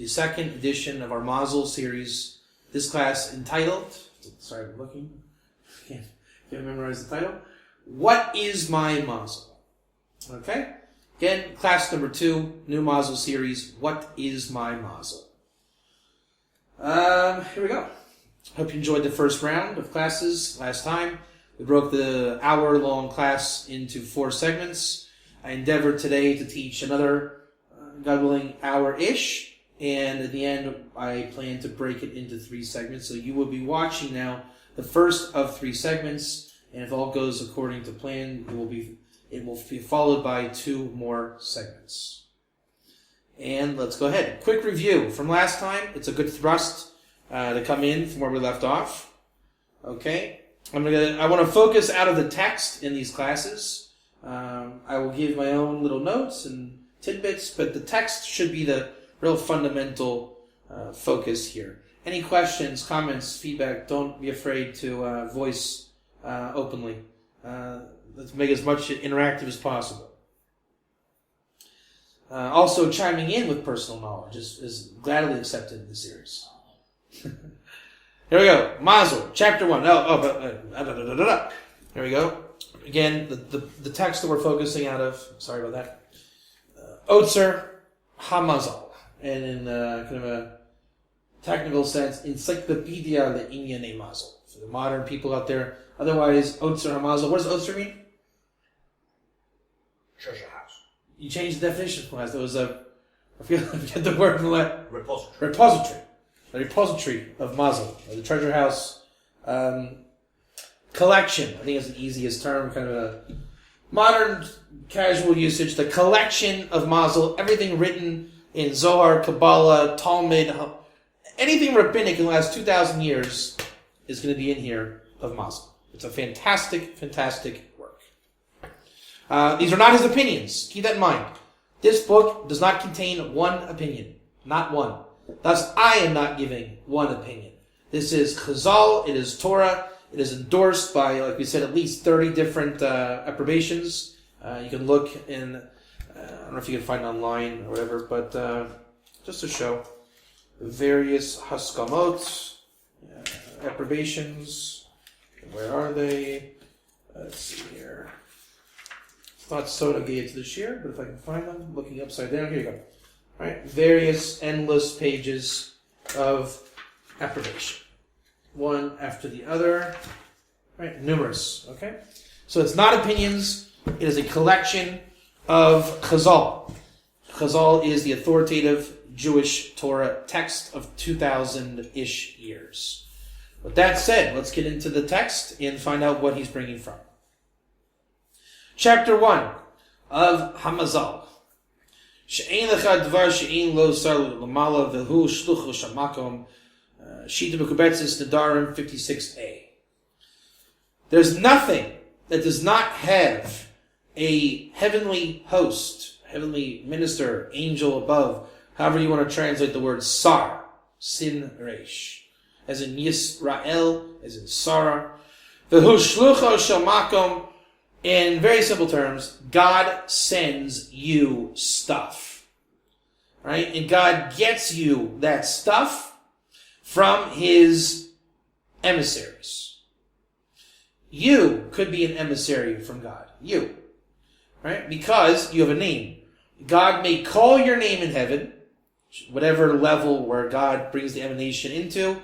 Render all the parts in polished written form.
second edition of our Mazal Series. This class entitled, sorry, I'm looking, can't memorize the title, What is My Mazal? Okay? Again, class number 2, new Mazal Series, What is My Mazal? Here we go. Hope you enjoyed the first round of classes last time. We broke the hour-long class into 4 segments. I endeavored today to teach another, God willing, hour-ish. And at the end, I plan to break it into 3 segments. So you will be watching now the first of 3 segments. And if all goes according to plan, it will be followed by 2 more segments. And let's go ahead. Quick review from last time. It's a good thrust to come in from where we left off. Okay. I want to focus out of the text in these classes. I will give my own little notes and tidbits, but the text should be the real fundamental focus here. Any questions, comments, feedback, don't be afraid to voice openly. Let's make as much interactive as possible. Also, chiming in with personal knowledge is gladly accepted in the series. Here we go. Mazal, chapter 1. Here we go. Again, the text that we're focusing out of, sorry about that. Otzer HaMazal. And in kind of a technical sense, Encyclopedia Le'Inyanei Mazal. For the modern people out there. Otherwise, Otzer HaMazal. What does Otzer mean? Treasure house. You changed the definition from last. There was I forget the word from last. Repository. The repository of Mazal, the treasure house collection. I think it's the easiest term, kind of a modern casual usage. The collection of Mazal, everything written in Zohar, Kabbalah, Talmud, anything rabbinic in the last 2,000 years is going to be in here of Mazal. It's a fantastic, fantastic work. These are not his opinions. Keep that in mind. This book does not contain one opinion. Not one. Thus, I am not giving one opinion. This is Chazal, it is Torah, it is endorsed by, like we said, at least 30 different approbations. You can look in, I don't know if you can find online or whatever, but just to show various Haskamot, approbations. Where are they? Let's see here. It's not so negated to this year, but if I can find them, looking upside down, here you go. Right, various endless pages of approbation. One after the other. Right, numerous. Okay? So it's not opinions, it is a collection of Chazal. Chazal is the authoritative Jewish Torah text of 2,000-ish years. With that said, let's get into the text and find out what he's bringing from. Chapter 1 of HaMazal. She'ein lecha dvar she'ein lo sar l'mala v'hu shluchu shamakom. Shita B'kubetzis Nadarim 56a. There's nothing that does not have a heavenly host, heavenly minister, angel above, however you want to translate the word sar, sin resh, as in Yisrael, as in Sarah. V'hu shluchu shamakom. In very simple terms, God sends you stuff. Right? And God gets you that stuff from his emissaries. You could be an emissary from God. You. Right? Because you have a name. God may call your name in heaven, whatever level where God brings the emanation into,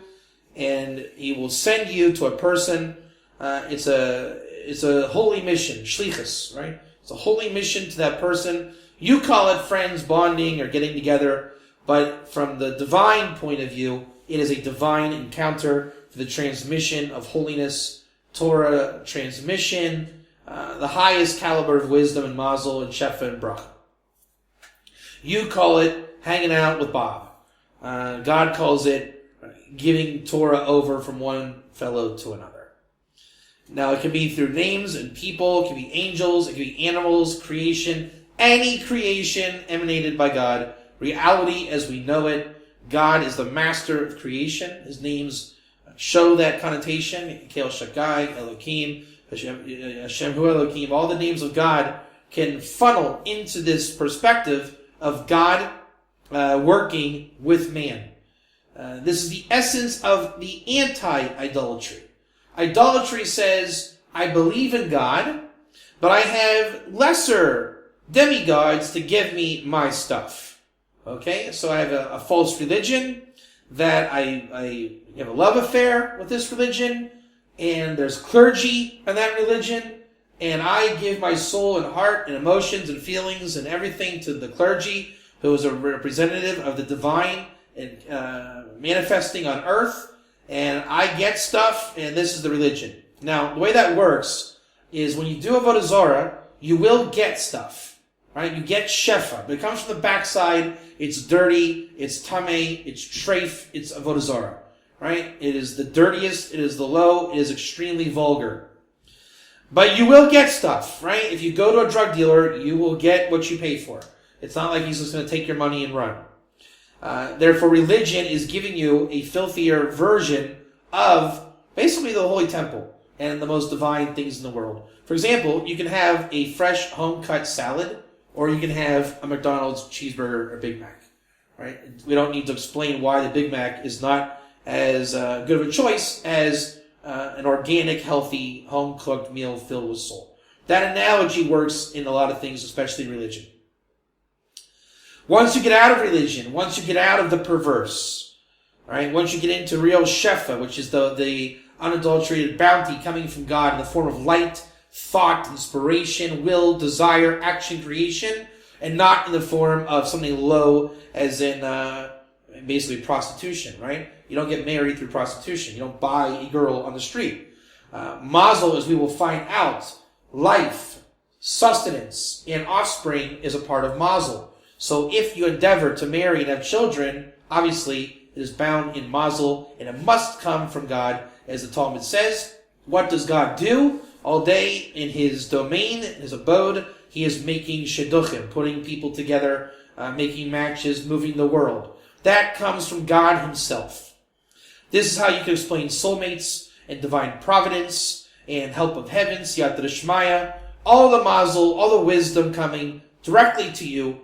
and he will send you to a person. It's a holy mission, shlichus, right? It's a holy mission to that person. You call it friends, bonding, or getting together, but from the divine point of view, it is a divine encounter for the transmission of holiness, Torah transmission, the highest caliber of wisdom and mazel and shefa and bracha. You call it hanging out with Bob. God calls it giving Torah over from one fellow to another. Now, it can be through names and people, it can be angels, it can be animals, creation, any creation emanated by God. Reality as we know it. God is the master of creation. His names show that connotation. Kel Shaddai, Elohim, Hashem Hu Elohim. All the names of God can funnel into this perspective of God working with man. This is the essence of the anti-idolatry. Idolatry says, I believe in God, but I have lesser demigods to give me my stuff. Okay, so I have a false religion that I have a love affair with this religion, and there's clergy in that religion, and I give my soul and heart and emotions and feelings and everything to the clergy, who is a representative of the divine and manifesting on earth, and I get stuff, and this is the religion. Now, the way that works is when you do Avodah Zarah, you will get stuff, right? You get shefa, but it comes from the backside. It's dirty, it's tamei, it's treif, it's Avodah Zarah, right? It is the dirtiest, it is the low, it is extremely vulgar. But you will get stuff, right? If you go to a drug dealer, you will get what you pay for. It's not like he's just going to take your money and run. Therefore, religion is giving you a filthier version of basically the Holy Temple and the most divine things in the world. For example, you can have a fresh home-cut salad, or you can have a McDonald's cheeseburger or Big Mac, right? We don't need to explain why the Big Mac is not as good of a choice as an organic, healthy, home-cooked meal filled with soul. That analogy works in a lot of things, especially religion. Once you get out of religion, once you get out of the perverse, right? Once you get into real shefa, which is the unadulterated bounty coming from God in the form of light, thought, inspiration, will, desire, action, creation, and not in the form of something low as in basically prostitution, right? You don't get married through prostitution. You don't buy a girl on the street. Mazal, as we will find out, life, sustenance, and offspring is a part of Mazal. So if you endeavor to marry and have children, obviously it is bound in Mazal, and it must come from God, as the Talmud says. What does God do? All day in his domain, in his abode, he is making shidduchim, putting people together, making matches, moving the world. That comes from God himself. This is how you can explain soulmates and divine providence and help of heaven, siyata d'shmaya, all the mazel, all the wisdom coming directly to you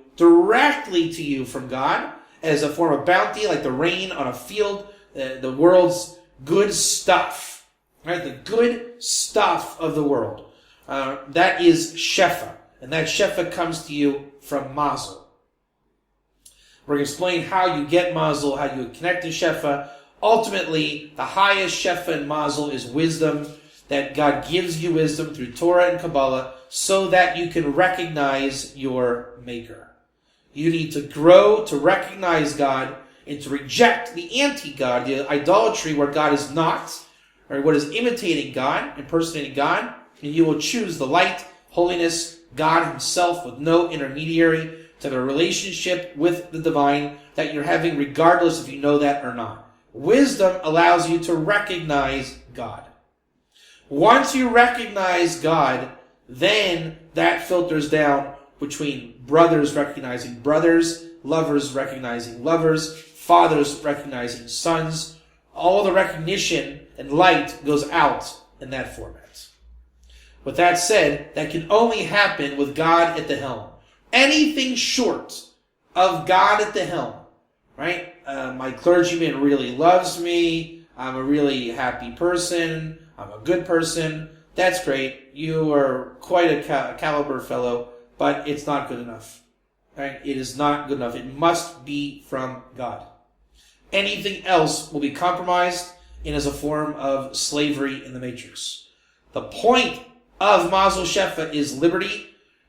from God as a form of bounty, like the rain on a field, the world's good stuff, right? The good stuff of the world. That is shefa, and that shefa comes to you from mazel. We're going to explain how you get mazel, how you connect to shefa. Ultimately, the highest shefa and mazel is wisdom, that God gives you wisdom through Torah and Kabbalah so that you can recognize your maker. You need to grow to recognize God and to reject the anti-God, the idolatry where God is not, or what is imitating God, impersonating God, and you will choose the light, holiness, God himself with no intermediary, to have a relationship with the divine that you're having regardless if you know that or not. Wisdom allows you to recognize God. Once you recognize God, then that filters down between brothers recognizing brothers, lovers recognizing lovers, fathers recognizing sons. All the recognition and light goes out in that format. With that said, that can only happen with God at the helm. Anything short of God at the helm, right? My clergyman really loves me. I'm a really happy person. I'm a good person. That's great. You are quite a caliber fellow, but it's not good enough. Right? It is not good enough. It must be from God. Anything else will be compromised and is a form of slavery in the matrix. The point of Mazal Shefa is liberty,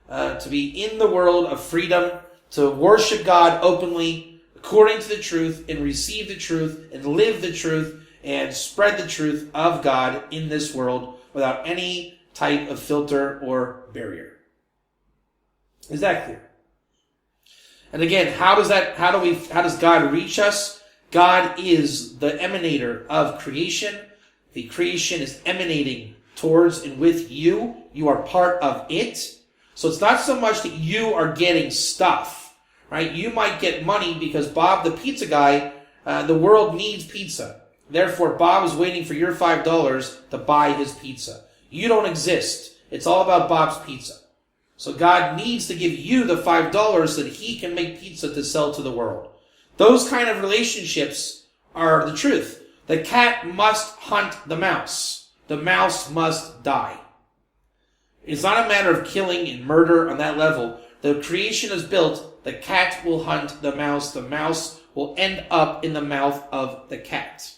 to be in the world of freedom, to worship God openly, according to the truth, and receive the truth, and live the truth, and spread the truth of God in this world without any type of filter or barrier. Is that clear? And again, how does God reach us? God is the emanator of creation. The creation is emanating towards and with you. You are part of it. So it's not so much that you are getting stuff, right? You might get money because Bob, the pizza guy, the world needs pizza. Therefore, Bob is waiting for your $5 to buy his pizza. You don't exist. It's all about Bob's pizza. So God needs to give you the $5 so that he can make pizza to sell to the world. Those kind of relationships are the truth. The cat must hunt the mouse. The mouse must die. It's not a matter of killing and murder on that level. The creation is built. The cat will hunt the mouse. The mouse will end up in the mouth of the cat.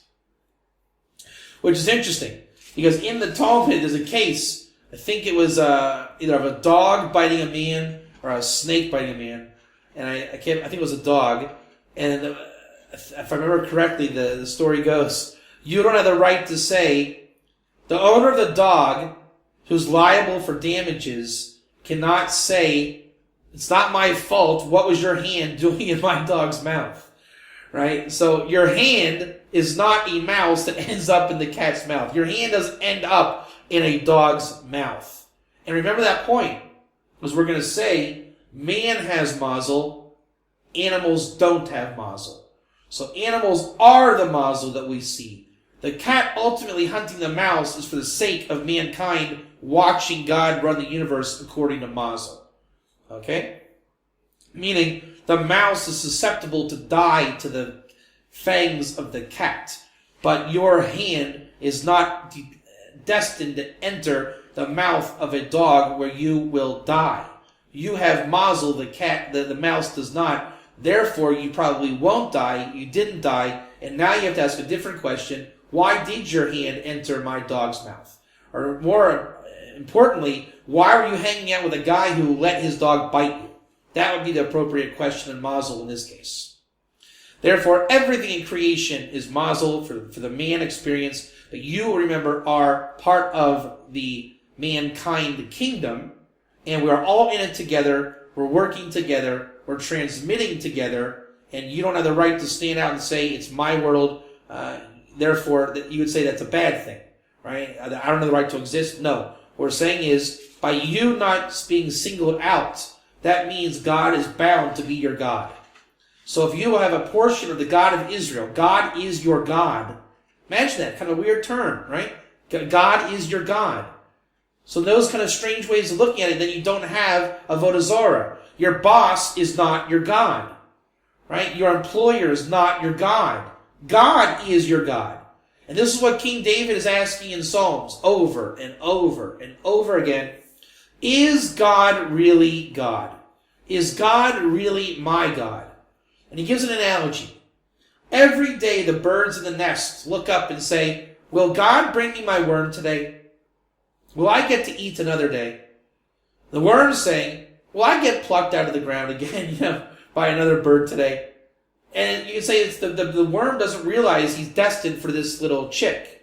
Which is interesting, because in the Talmud there's a case, I think it was either of a dog biting a man or a snake biting a man, and I think it was a dog, and if I remember correctly, the story goes, you don't have the right to say, the owner of the dog, who's liable for damages, cannot say, it's not my fault, what was your hand doing in my dog's mouth? Right? So your hand is not a mouse that ends up in the cat's mouth. Your hand doesn't end up in a dog's mouth. And remember that point, because we're going to say, man has mazel, animals don't have mazel. So animals are the mazel that we see. The cat ultimately hunting the mouse is for the sake of mankind watching God run the universe according to mazel. Okay? Meaning, the mouse is susceptible to die to the fangs of the cat. But your hand is not destined to enter the mouth of a dog where you will die. You have mazel, the cat, the mouse does not. Therefore, you probably won't die. You didn't die. And now you have to ask a different question. Why did your hand enter my dog's mouth? Or more importantly, why were you hanging out with a guy who let his dog bite you? That would be the appropriate question in mazel in this case. Therefore, everything in creation is mazel for the man experience. But you, remember, are part of the mankind kingdom. And we are all in it together. We're working together. We're transmitting together. And you don't have the right to stand out and say, it's my world. Therefore, you would say that's a bad thing. Right? I don't have the right to exist. No. What we're saying is, by you not being singled out, that means God is bound to be your God. So if you have a portion of the God of Israel, God is your God. Imagine that, kind of weird term, right? God is your God. So those kind of strange ways of looking at it, then you don't have avodah zarah. Your boss is not your God, right? Your employer is not your God. God is your God. And this is what King David is asking in Psalms over and over and over again. Is God really God? Is God really my God? And he gives an analogy. Every day the birds in the nest look up and say, will God bring me my worm today? Will I get to eat another day? The worm's saying, will I get plucked out of the ground again, by another bird today? And you can say it's the worm doesn't realize he's destined for this little chick.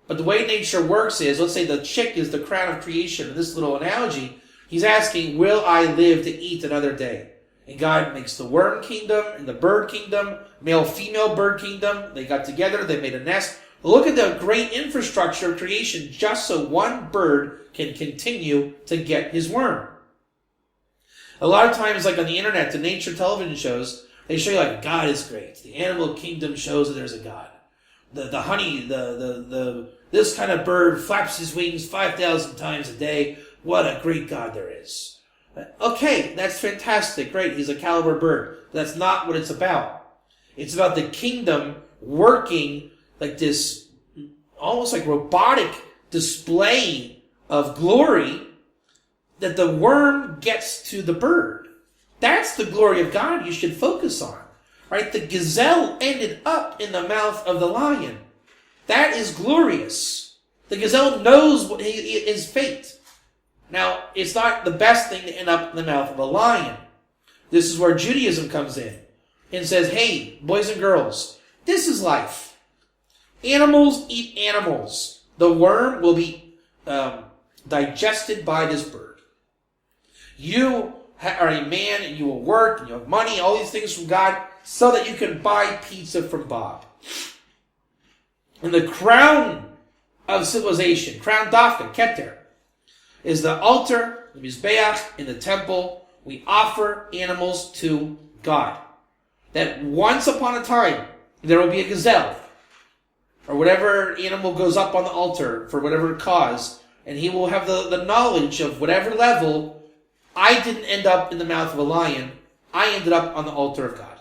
But the way nature works is, let's say the chick is the crown of creation. In this little analogy, he's asking, will I live to eat another day? And God makes the worm kingdom and the bird kingdom, male-female bird kingdom. They got together, they made a nest. Look at the great infrastructure of creation just so one bird can continue to get his worm. A lot of times, like on the internet, the nature television shows, they show you like, God is great. The animal kingdom shows that there's a God. The honey, this kind of bird flaps his wings 5,000 times a day. What a great God there is. Okay, that's fantastic. Great, he's a caliber bird. But that's not what it's about. It's about the kingdom working like this almost like robotic display of glory that the worm gets to the bird. That's the glory of God you should focus on. Right? The gazelle ended up in the mouth of the lion. That is glorious. The gazelle knows what his fate. Now, it's not the best thing to end up in the mouth of a lion. This is where Judaism comes in and says, hey, boys and girls, this is life. Animals eat animals. The worm will be digested by this bird. You are a man and you will work and you have money, all these things from God, so that you can buy pizza from Bob. And the crown of civilization, crown dafka, keter, is the altar, the mizbeach, in the temple. We offer animals to God. That once upon a time, there will be a gazelle, or whatever animal goes up on the altar for whatever cause, and he will have the knowledge of whatever level. I didn't end up in the mouth of a lion. I ended up on the altar of God.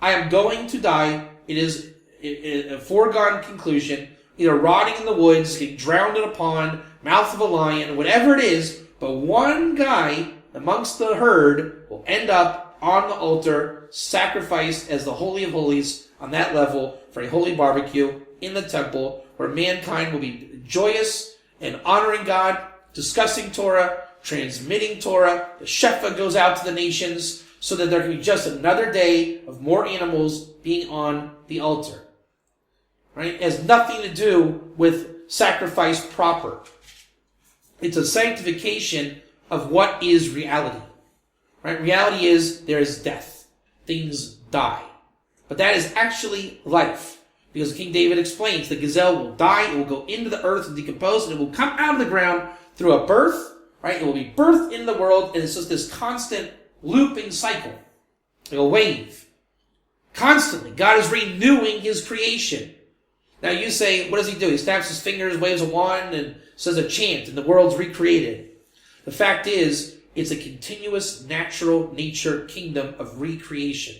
I am going to die. It is a foregone conclusion. Either rotting in the woods, getting drowned in a pond, mouth of a lion, whatever it is. But one guy amongst the herd will end up on the altar, sacrificed as the Holy of Holies on that level for a holy barbecue in the temple, where mankind will be joyous and honoring God, discussing Torah, transmitting Torah. The Shefa goes out to the nations so that there can be just another day of more animals being on the altar. Right? It has nothing to do with sacrifice proper. It's a sanctification of what is reality. Right? Reality is there is death. Things die. But that is actually life. Because King David explains the gazelle will die, it will go into the earth and decompose, and it will come out of the ground through a birth. Right? It will be birthed in the world, and it's just this constant looping cycle. Like a wave. Constantly. God is renewing his creation. Now you say, what does he do? He snaps his fingers, waves a wand, and says a chant, and the world's recreated. The fact is, it's a continuous natural nature kingdom of recreation.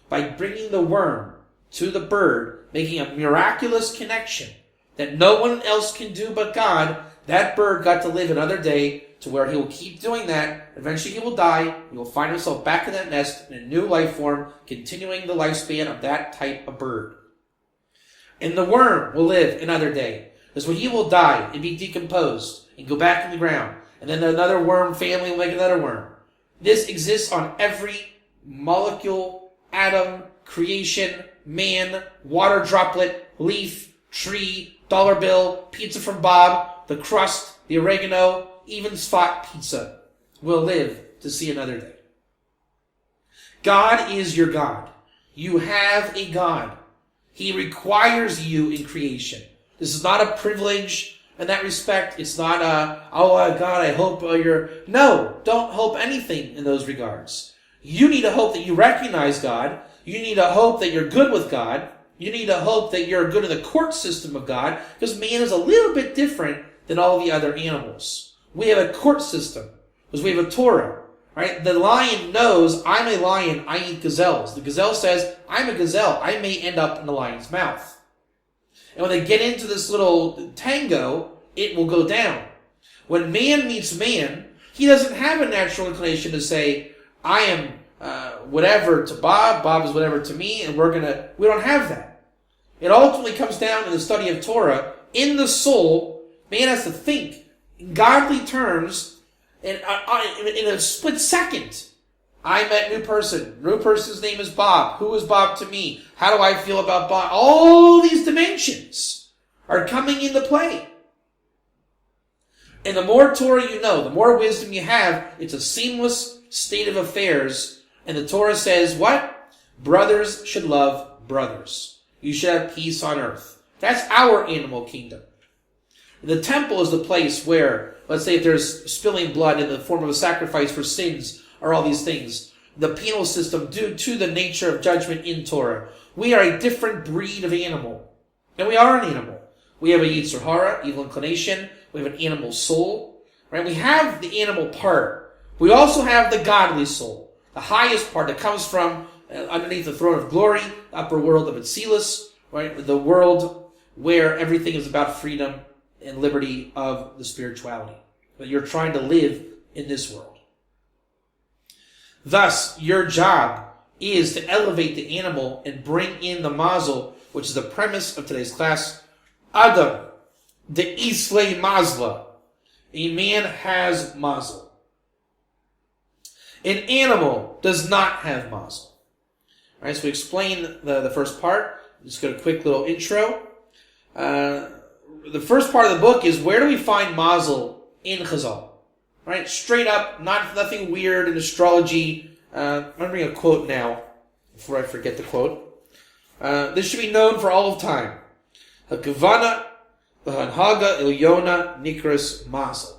By bringing the worm to the bird, making a miraculous connection that no one else can do but God, that bird got to live another day to where he will keep doing that. Eventually he will die. He will find himself back in that nest in a new life form, continuing the lifespan of that type of bird. And the worm will live another day. Because when he will die and be decomposed and go back in the ground, and then another worm family will make another worm. This exists on every molecule, atom, creation, man, water droplet, leaf, tree, dollar bill, pizza from Bob, the crust, the oregano, even spot pizza will live to see another day. God is your God. You have a God. He requires you in creation. This is not a privilege in that respect. It's not God, I hope you're... No, don't hope anything in those regards. You need to hope that you recognize God. You need to hope that you're good with God. You need to hope that you're good in the court system of God, because man is a little bit different than all the other animals. We have a court system, because we have a Torah. Right? The lion knows, I'm a lion, I eat gazelles. The gazelle says, I'm a gazelle, I may end up in the lion's mouth. And when they get into this little tango, it will go down. When man meets man, he doesn't have a natural inclination to say, I am whatever to Bob, Bob is whatever to me, and we don't have that. It ultimately comes down in the study of Torah. In the soul, man has to think in godly terms. In a split second, I met a new person. New person's name is Bob. Who is Bob to me? How do I feel about Bob? All these dimensions are coming into play. And the more Torah you know, the more wisdom you have, it's a seamless state of affairs. And the Torah says, what? Brothers should love brothers. You should have peace on earth. That's our animal kingdom. The temple is the place where, let's say if there's spilling blood in the form of a sacrifice for sins or all these things, the penal system due to the nature of judgment in Torah. We are a different breed of animal. And we are an animal. We have a Yetzer Hara, evil inclination. We have an animal soul. Right? We have the animal part. We also have the godly soul. The highest part that comes from underneath the throne of glory, the upper world of Atzilus, right? The world where everything is about freedom and liberty of the spirituality. But you're trying to live in this world. Thus, your job is to elevate the animal and bring in the Mazal, which is the premise of today's class. Adam, the Islay Mazla. A man has Mazal. An animal does not have Mazal. Alright, so we explained the first part. Just got a quick little intro. The first part of the book is, where do we find Mazal in Chazal? Right? Straight up, nothing weird in astrology. I'm going to bring a quote now, before I forget the quote. This should be known for all of time. Hakavana l'hanhaga ilyona nikras Mazal.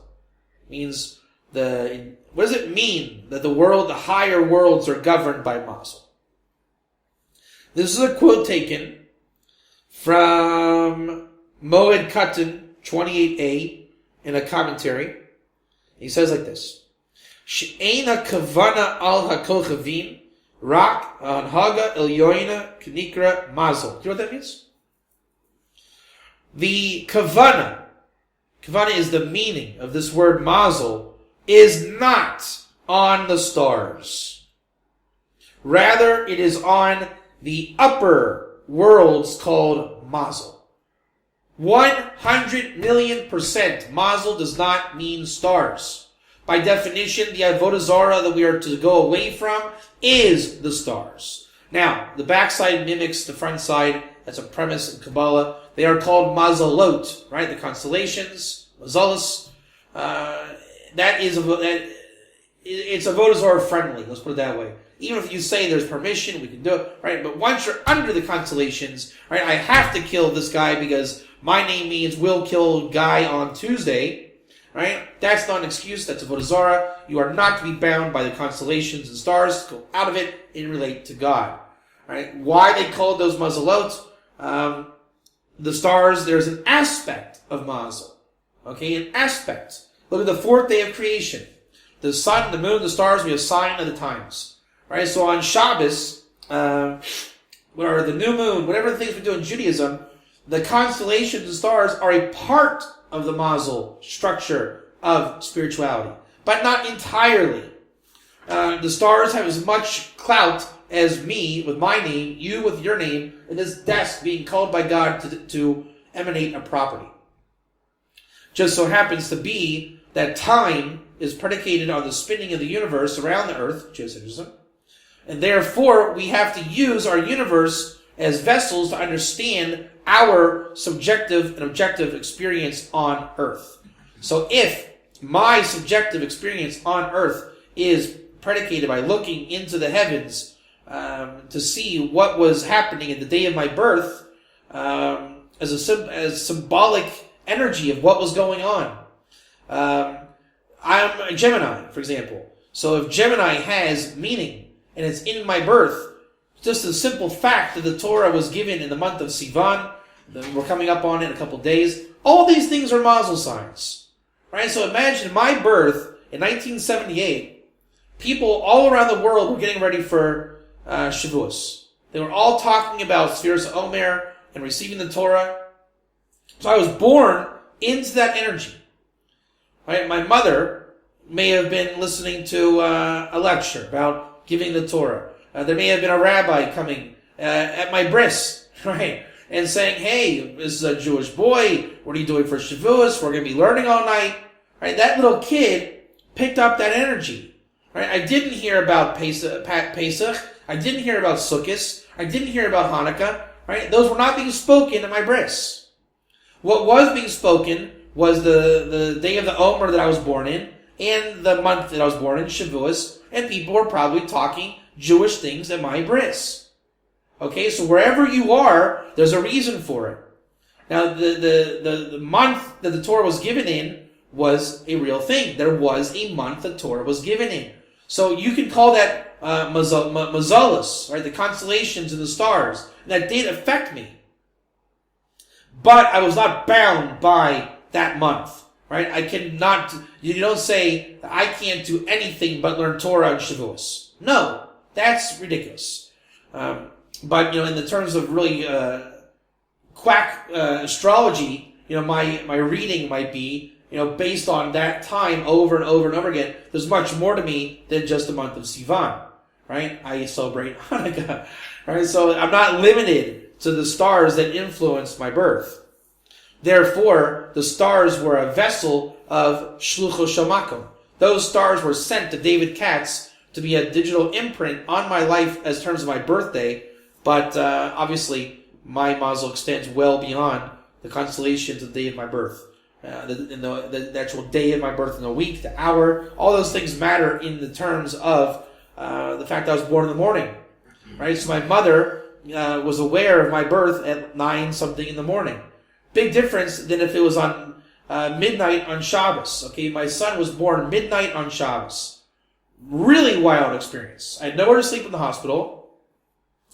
Means, what does it mean that the higher worlds are governed by Mazal? This is a quote taken from Moed Katan 28a in a commentary. He says like this: She'ena kavana al hakochavim, rak anhaga elyoina knikra mazal. Do you know what that means? The kavana is the meaning of this word mazal, is not on the stars. Rather, it is on the upper worlds called mazal. 100,000,000% mazal does not mean stars. By definition, the avodah zarah that we are to go away from is the stars. Now, the backside mimics the front side. That's a premise in Kabbalah. They are called mazalot, right? The constellations, mazalis. It's avodah zarah friendly. Let's put it that way. Even if you say there's permission, we can do it, right? But once you're under the constellations, right? I have to kill this guy because my name means will kill guy on Tuesday. Right? That's not an excuse. That's avodah zarah. You are not to be bound by the constellations and stars. Go out of it and relate to God. Right? Why they called those mazalot? The stars, there's an aspect of mazal. Okay? An aspect. Look at the fourth day of creation. The sun, the moon, the stars, we have sign of the times. Right? So on Shabbos, or the new moon, whatever the things we do in Judaism, the constellations and stars are a part of the mazal structure of spirituality, but not entirely. The stars have as much clout as me with my name, you with your name, and this desk being called by God to emanate a property. Just so happens to be that time is predicated on the spinning of the universe around the earth, geocentrism, and therefore we have to use our universe as vessels to understand our subjective and objective experience on earth. So if my subjective experience on earth is predicated by looking into the heavens to see what was happening in the day of my birth as symbolic energy of what was going on. I'm a Gemini, for example. So if Gemini has meaning and it's in my birth, just the simple fact that the Torah was given in the month of Sivan, we're coming up on it in a couple of days, all these things are mazel signs. Right? So imagine my birth in 1978, people all around the world were getting ready for Shavuos. They were all talking about Sfiras Omer and receiving the Torah. So I was born into that energy. Right? My mother may have been listening to a lecture about giving the Torah. There may have been a rabbi coming at my bris, right, and saying, hey, this is a Jewish boy. What are you doing for Shavuos? We're going to be learning all night. Right? That little kid picked up that energy. Right? I didn't hear about Pesach. I didn't hear about Sukkot. I didn't hear about Hanukkah. Right? Those were not being spoken at my bris. What was being spoken was the day of the Omer that I was born in and the month that I was born in, Shavuos, and people were probably talking Jewish things at my bris. Okay, so wherever you are, there's a reason for it. Now, the month that the Torah was given in was a real thing. There was a month that Torah was given in. So you can call that mazalis, right? The constellations and the stars. And that did affect me. But I was not bound by that month, right? I cannot, you don't say, I can't do anything but learn Torah and Shavuos. No, that's ridiculous. But, in the terms of really quack astrology, my reading might be, based on that time over and over and over again. There's much more to me than just the month of Sivan, right? I celebrate Hanukkah, right? So I'm not limited to the stars that influenced my birth. Therefore, the stars were a vessel of Shlucho Shamakom. Those stars were sent to David Katz to be a digital imprint on my life as terms of my birthday. But obviously, my mazel extends well beyond the constellations of the day of my birth. The actual day of my birth and the week, the hour, all those things matter in the terms of the fact that I was born in the morning. Right? So my mother was aware of my birth at 9-something in the morning. Big difference than if it was on midnight on Shabbos. Okay, my son was born midnight on Shabbos. Really wild experience. I had nowhere to sleep in the hospital.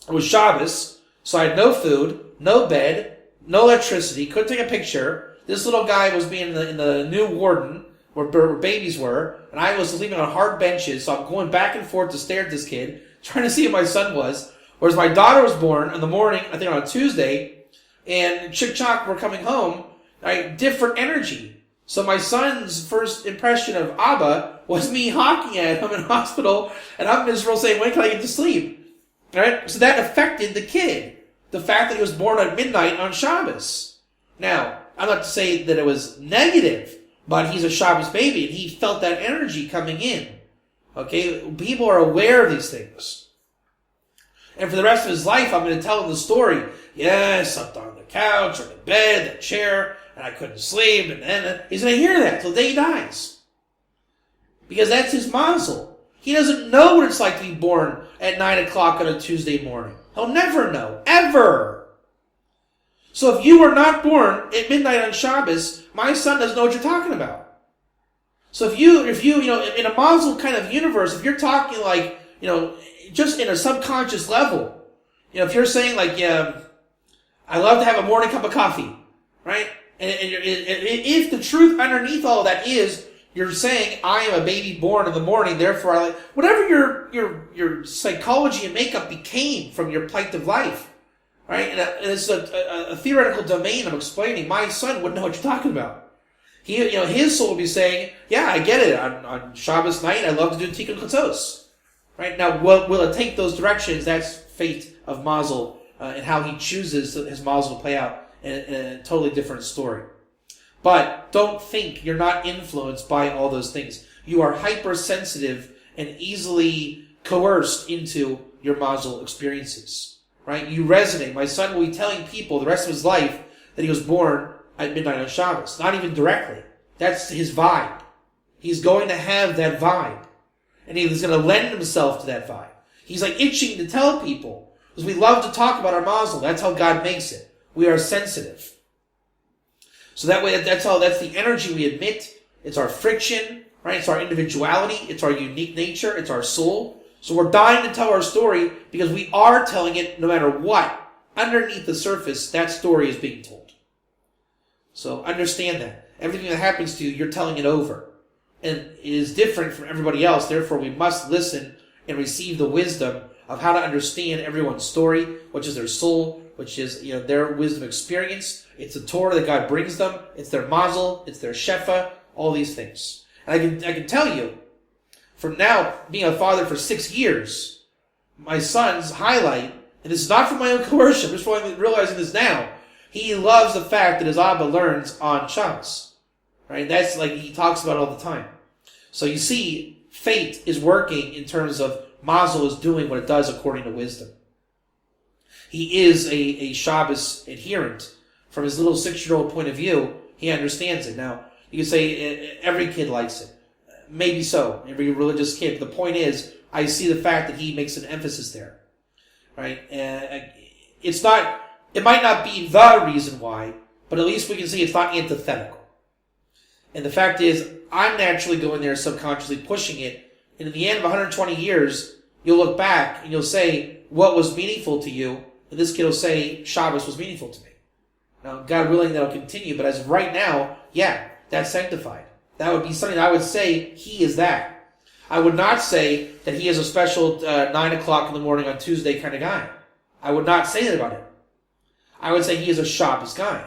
It was Shabbos, so I had no food, no bed, no electricity, couldn't take a picture. This little guy was being in the new warden, where babies were, and I was sleeping on hard benches, so I'm going back and forth to stare at this kid, trying to see who my son was. Whereas my daughter was born in the morning, I think on a Tuesday, and Chick Chock were coming home, right? Different energy. So my son's first impression of Abba was me hawking at him in hospital, and I'm miserable saying, when can I get to sleep? Right? So that affected the kid. The fact that he was born at midnight on Shabbos. Now, I'm not to say that it was negative, but he's a Shabbos baby, and he felt that energy coming in. Okay? People are aware of these things. And for the rest of his life, I'm going to tell him the story. Yeah, I slept on the couch, or the bed, the chair, and I couldn't sleep, and then he's going to hear that till the day he dies. Because that's his mazel. He doesn't know what it's like to be born at 9 o'clock on a Tuesday morning. He'll never know. Ever. So if you were not born at midnight on Shabbos, my son doesn't know what you're talking about. So if you in a mazel kind of universe, if you're talking like, just in a subconscious level, if you're saying like, I love to have a morning cup of coffee, right? And if the truth underneath all of that is, you're saying, I am a baby born in the morning, therefore I like, whatever your psychology and makeup became from your plight of life, right? And it's a theoretical domain I'm explaining. My son wouldn't know what you're talking about. His soul would be saying, yeah, I get it. On Shabbos night, I love to do Tikkun Chatzos. Right? Now, will it take those directions? That's fate of Mazel, and how he chooses his Mazel to play out in a totally different story. But don't think you're not influenced by all those things. You are hypersensitive and easily coerced into your Mazel experiences. Right? You resonate. My son will be telling people the rest of his life that he was born at midnight on Shabbos. Not even directly. That's his vibe. He's going to have that vibe. And he's going to lend himself to that vibe. He's like itching to tell people. Because we love to talk about our mazel. That's how God makes it. We are sensitive. So that way, that's the energy we emit. It's our friction, right? It's our individuality. It's our unique nature. It's our soul. So we're dying to tell our story because we are telling it no matter what. Underneath the surface, that story is being told. So understand that. Everything that happens to you, you're telling it over. And it is different from everybody else. Therefore, we must listen and receive the wisdom of how to understand everyone's story, which is their soul, which is their wisdom experience. It's the Torah that God brings them. It's their mazel. It's their shefa. All these things. And I can tell you, from now being a father for 6 years, my son's highlight, and this is not from my own coercion, I'm just realizing this now. He loves the fact that his Abba learns on Shabbos. Right? That's like he talks about it all the time. So you see, fate is working in terms of Mazel is doing what it does according to wisdom. He is a Shabbos adherent. From his little 6-year-old point of view, he understands it. Now, you can say every kid likes it. Maybe so. Every religious kid. But the point is, I see the fact that he makes an emphasis there. Right? It might not be the reason why, but at least we can see it's not antithetical. And the fact is, I'm naturally going there subconsciously pushing it. And in the end of 120 years, you'll look back and you'll say, what was meaningful to you? And this kid will say, Shabbos was meaningful to me. Now, God willing, that'll continue. But as of right now, yeah, that's sanctified. That would be something I would say he is that. I would not say that he is a special 9 o'clock in the morning on Tuesday kind of guy. I would not say that about him. I would say he is a Shabbos guy.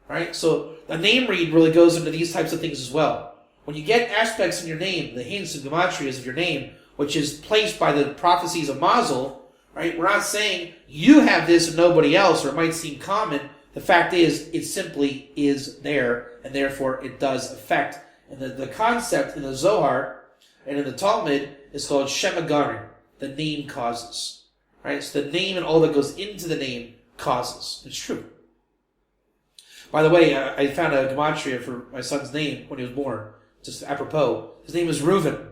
Right? So a name read really goes into these types of things as well. When you get aspects in your name, the hints and gematrias of your name, which is placed by the prophecies of Mazel, right? We're not saying you have this and nobody else, or it might seem common. The fact is, it simply is there, and therefore it does affect. And the concept in the Zohar and in the Talmud is called Shemagarim, the name causes. Right? So the name and all that goes into the name causes. It's true. By the way, I found a gematria for my son's name when he was born, just apropos. His name is Reuven,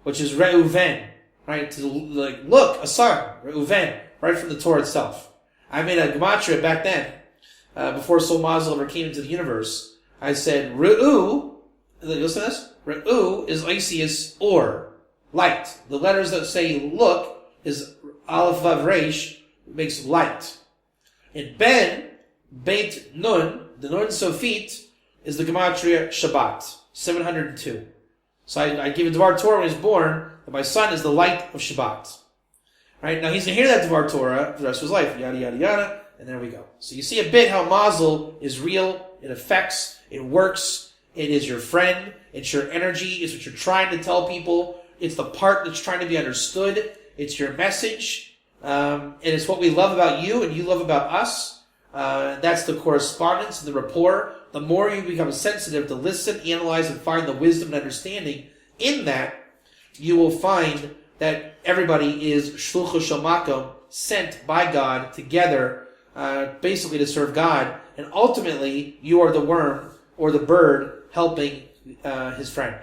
which is Reuven, right? To look, a son, Reuven, right from the Torah itself. I made a gematria back then, before Sol Mazel ever came into the universe. I said, Re'u, listen to this, Re'u is Isis or, light. The letters that say look is Aleph Vav Resh, makes light. And Ben, Beit Nun, the Nun Sofit, is the gematria Shabbat. 702. So I gave a Dvar Torah when he was born that my son is the light of Shabbat. Right? Now he's going to hear that Dvar Torah for the rest of his life. Yada, yada, yada. And there we go. So you see a bit how Mazal is real. It affects. It works. It is your friend. It's your energy. It's what you're trying to tell people. It's the part that's trying to be understood. It's your message. And it's what we love about you and you love about us. That's the correspondence and the rapport. The more you become sensitive to listen, analyze, and find the wisdom and understanding in that, you will find that everybody is shluchos shel makom, sent by God together, basically to serve God. And ultimately, you are the worm or the bird helping his friend,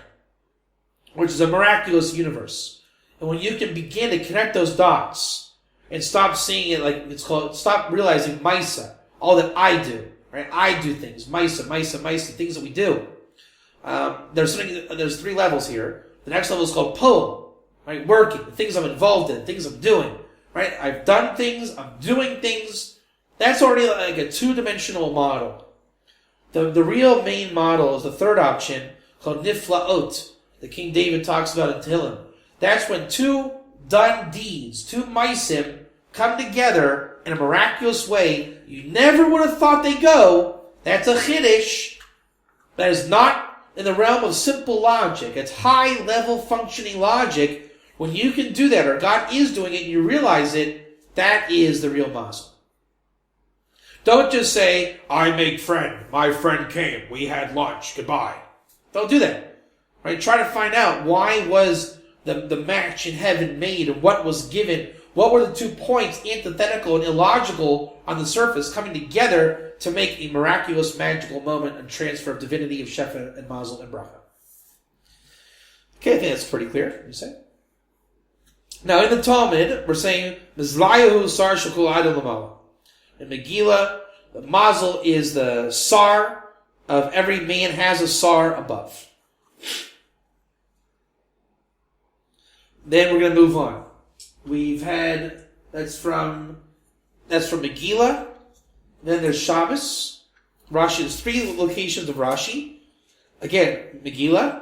which is a miraculous universe. And when you can begin to connect those dots and stop seeing it like it's called, stop realizing Maisa, all that I do, right? I do things, Maisa, things that we do. There's 3 levels here. The next level is called Poem, right? Working, the things I'm involved in, things I'm doing, right? I've done things, I'm doing things. That's already like a 2-dimensional model. The real main model is the third option called Niflaot, that King David talks about in Tehillim. That's when 2 done deeds, 2 maisim, come together in a miraculous way. You never would have thought they go. That's a chiddush. That is not in the realm of simple logic. It's high-level functioning logic. When you can do that, or God is doing it, and you realize it, that is the real Mazal. Don't just say, I make friend. My friend came. We had lunch. Goodbye. Don't do that. Right? Try to find out why was the match in heaven made and what was given. What were the 2 points, antithetical and illogical on the surface, coming together to make a miraculous, magical moment and transfer of divinity of Shefa and Mazal and Bracha. Okay, I think that's pretty clear, you say? Now, in the Talmud, we're saying, Mizlayahu sar shakul adon lamala. In Megillah, the Mazal is the sar of every man has a sar above. Then we're going to move on. We've had, that's from Megillah. Then there's Shabbos. Rashi, there's 3 locations of Rashi. Again, Megillah,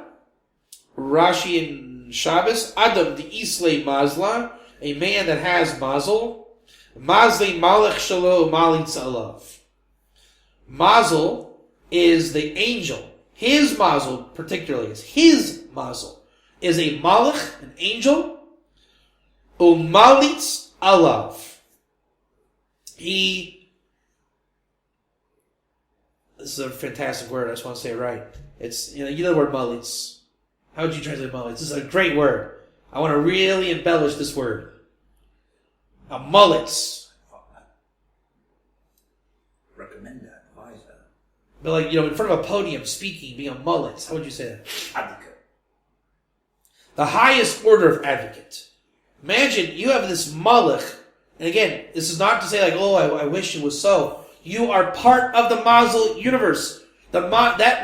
Rashi and Shabbos. Adam, the Islay Mazla, a man that has Mazal. Mazli Malach Shalo Malitz Alav. Mazal is the angel. His Mazal, particularly, is his Mazal, is a Malach, an angel, Umalitz Alav. This is a fantastic word, I just want to say it right. It's, you know the word Malitz. How would you translate Malitz? This is a great word. I want to really embellish this word. A Malitz. Recommend that. Advise that. But like, in front of a podium speaking, being a Malitz, how would you say that? Advocate. The highest order of advocate. Imagine you have this Malach, and again, this is not to say like, oh, I wish it was so. You are part of the Mazal universe. That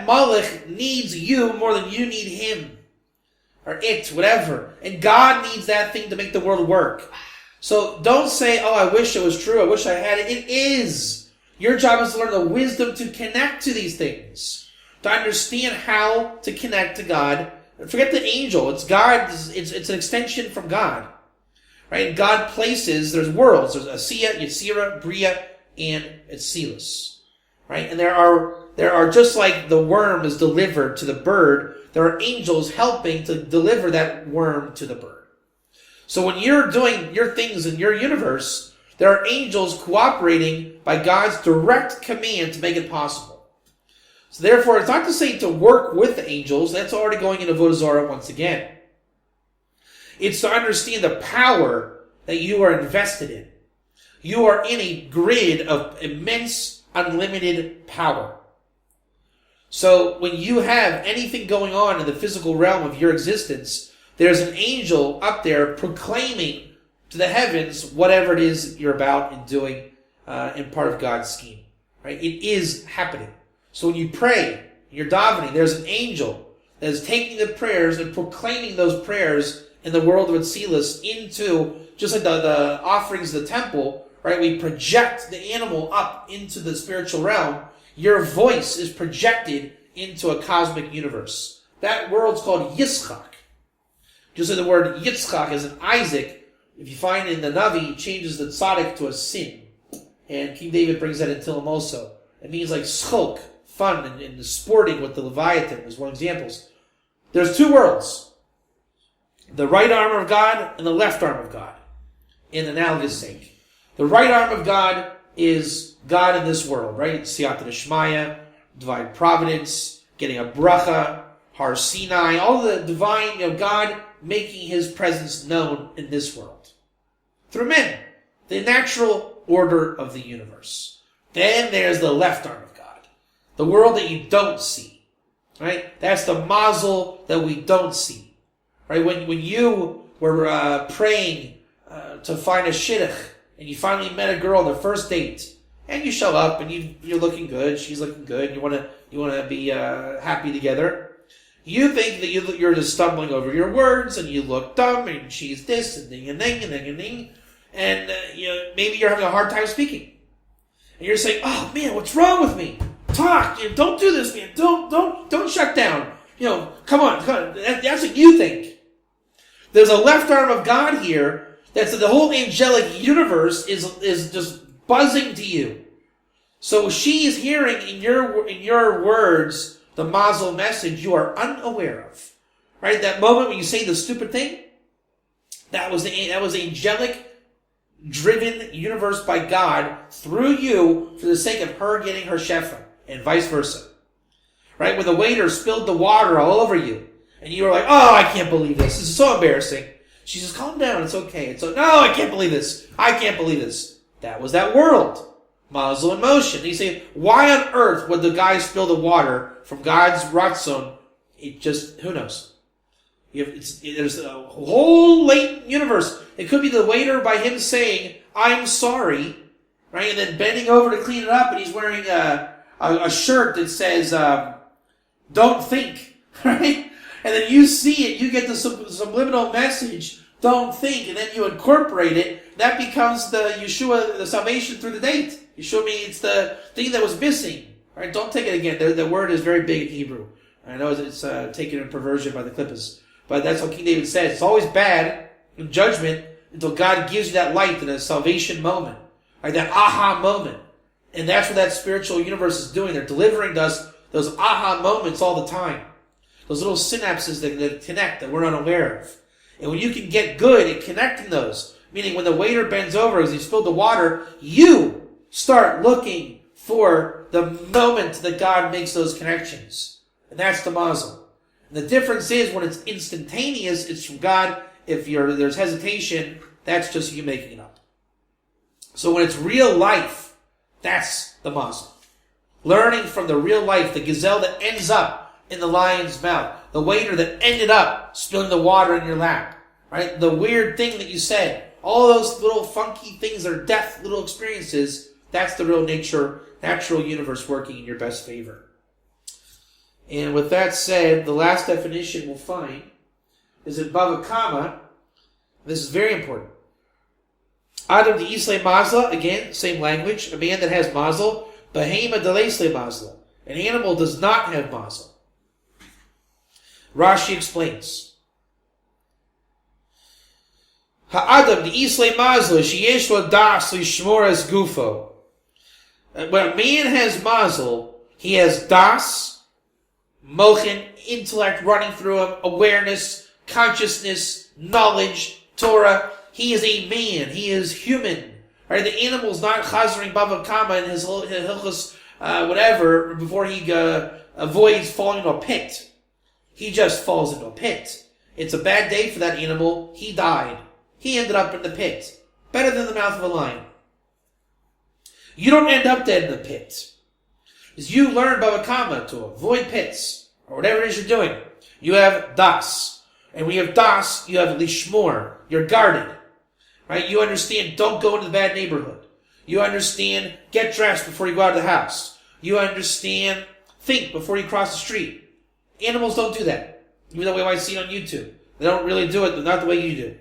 Malach needs you more than you need him. Or it, whatever. And God needs that thing to make the world work. So don't say, oh, I wish it was true. I wish I had it. It is. Your job is to learn the wisdom to connect to these things. To understand how to connect to God. Forget the angel. It's God. It's an extension from God. Right? And God places, there's worlds. There's Asiya, Yetzirah, Bria, and Etzilus. Right? And there are just like the worm is delivered to the bird, there are angels helping to deliver that worm to the bird. So when you're doing your things in your universe, there are angels cooperating by God's direct command to make it possible. So therefore, it's not to say to work with the angels. That's already going into Avodah Zarah once again. It's to understand the power that you are invested in. You are in a grid of immense, unlimited power. So when you have anything going on in the physical realm of your existence, there's an angel up there proclaiming to the heavens whatever it is you're about and doing in part of God's scheme. Right? It is happening. So when you pray, you're davening, there's an angel that is taking the prayers and proclaiming those prayers in the world of Atzilus into, just like the offerings of the temple, right? We project the animal up into the spiritual realm. Your voice is projected into a cosmic universe. That world's called Yitzchak. Just like the word Yitzchak as in Isaac, if you find in the Navi, it changes the tzaddik to a sin. And King David brings that in Tillim also. It means like schok, fun, and sporting with the Leviathan is one of the examples. There's two worlds. The right arm of God and the left arm of God, in analogous sake. The right arm of God is God in this world, right? Siyata Deshmaya, divine providence, getting a bracha, Har Sinai, all the divine, God making his presence known in this world. Through men, the natural order of the universe. Then there's the left arm of God, the world that you don't see, right? That's the Mazal that we don't see, right? When you were praying to find a shidduch, and you finally met a girl on the first date, and you show up, and you're looking good, she's looking good, you want to be happy together. You think that you're just stumbling over your words, and you look dumb, and she's this, and ding, and ding, and ding, and ding, and maybe you're having a hard time speaking. And you're saying, oh man, what's wrong with me? Talk, don't do this, man, don't shut down. Come on. That's what you think. There's a left arm of God here. That's the whole angelic universe is just buzzing to you. So she's hearing in your words the Mazal message you are unaware of. Right? That moment when you say the stupid thing, that was angelic driven universe by God through you for the sake of her getting her shefa, and vice versa. Right? When the waiter spilled the water all over you, and you were like, oh, I can't believe this. This is so embarrassing. She says, calm down, it's okay. No, I can't believe this. I can't believe this. That was that world. Mazal in motion. And you say, why on earth would the guy spill the water from God's ratzon? Who knows? There's a whole latent universe. It could be the waiter by him saying, I'm sorry, right? And then bending over to clean it up, and he's wearing a shirt that says, don't think, right? And then you see it, you get the subliminal message, don't think, and then you incorporate it. That becomes the Yeshua, the salvation through the date. Yeshua means it's the thing that was missing. All right, don't take it again. The word is very big in Hebrew. I know it's taken in perversion by the Klippas. But that's what King David says. It's always bad in judgment until God gives you that light in a salvation moment. Right, that aha moment. And that's what that spiritual universe is doing. They're delivering to us those aha moments all the time. Those little synapses that connect that we're unaware of. And when you can get good at connecting those, meaning when the waiter bends over as he spilled the water, you start looking for the moment that God makes those connections. And that's the Mazal. And the difference is when it's instantaneous, it's from God. If there's hesitation, that's just you making it up. So when it's real life, that's the Mazal. Learning from the real life, the gazelle that ends up in the lion's mouth. The waiter that ended up spilling the water in your lap. Right? The weird thing that you said. All those little funky things that are death, little experiences. That's the real natural universe working in your best favor. And with that said, the last definition we'll find is in Bava Kama. This is very important. Adam de Isle Mazla, again, same language. A man that has Mazal. Behema de Leisle Mazla. An animal does not have Mazal. Rashi explains. Ha'adam de Isle Mazla sheyesh lo das lishmor es gufo. When a man has Mazal, he has das, mochin, intellect running through him, awareness, consciousness, knowledge, Torah. He is a man. He is human. Right? The animal's not chazering Bava Kama in his hilchos whatever before he avoids falling into a pit. He just falls into a pit. It's a bad day for that animal. He died. He ended up in the pit. Better than the mouth of a lion. You don't end up dead in the pit. As you learn Bava Kama to avoid pits, or whatever it is you're doing, you have das. And when you have das, you have lishmor. You're guarded. Right? You understand, don't go into the bad neighborhood. You understand, get dressed before you go out of the house. You understand, think before you cross the street. Animals don't do that. Even though we might see it on YouTube. They don't really do it, not the way you do.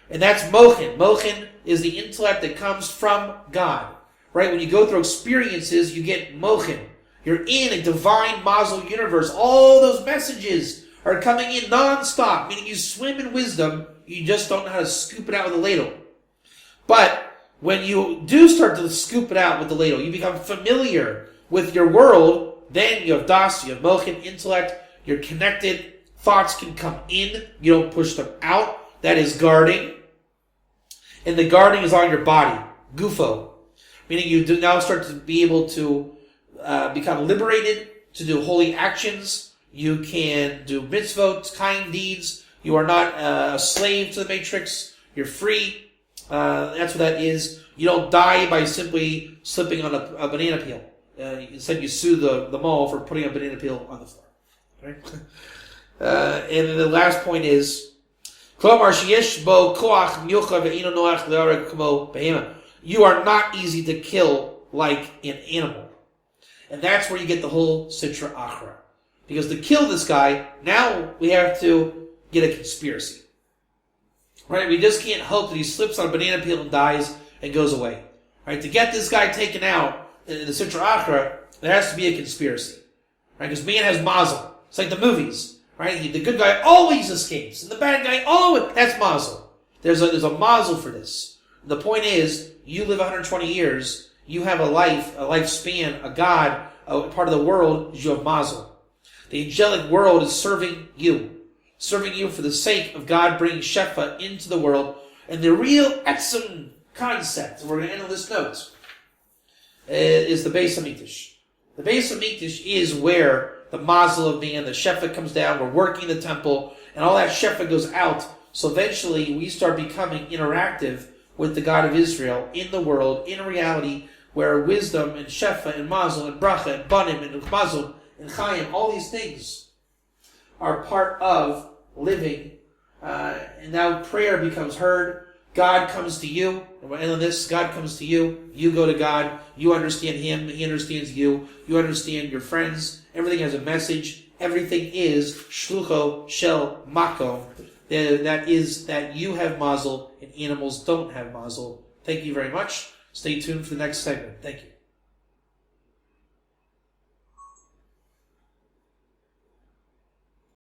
And that's mochin. Mochin is the intellect that comes from God. Right? When you go through experiences, you get mochin. You're in a divine Mazal universe. All those messages are coming in non-stop, meaning you swim in wisdom, you just don't know how to scoop it out with a ladle. But when you do start to scoop it out with the ladle, you become familiar with your world, then you have das, you have mochin, intellect, you're connected, thoughts can come in, you don't push them out. That is guarding. And the guarding is on your body, gufo, meaning you do now start to be able to become liberated, to do holy actions. You can do mitzvot, kind deeds. You are not a slave to the matrix. You're free. That's what that is. You don't die by simply slipping on a banana peel. Instead, you sue the mall for putting a banana peel on the floor. Right? And then the last point is, you are not easy to kill like an animal. And that's where you get the whole Sitra Achra. Because to kill this guy, now we have to get a conspiracy. Right? We just can't hope that he slips on a banana peel and dies and goes away. Right? To get this guy taken out in the Sitra Achra, there has to be a conspiracy. Right? Because man has mazel. It's like the movies. Right? The good guy always escapes, and the bad guy always. That's mazel. There's a mazel for this. The point is, you live 120 years. You have a lifespan, a God, a part of the world. You have mazel. The angelic world is serving you for the sake of God bringing shefa into the world. And the real etzem concept, and we're going to end on this note, is the Beis Hamikdash. The Beis Hamikdash is where the mazel of man, the shefa comes down, we're working the temple, and all that shefa goes out. So eventually we start becoming interactive with the God of Israel in the world, in reality, where wisdom and shefa and mazel and bracha and banim and mazel and chayim, all these things are part of living. And now prayer becomes heard. God comes to you. And on this, God comes to you. You go to God. You understand Him. He understands you. You understand your friends. Everything has a message. Everything is shlucho shel makom. That is that you have mazel and animals don't have mazel. Thank you very much. Stay tuned for the next segment. Thank you.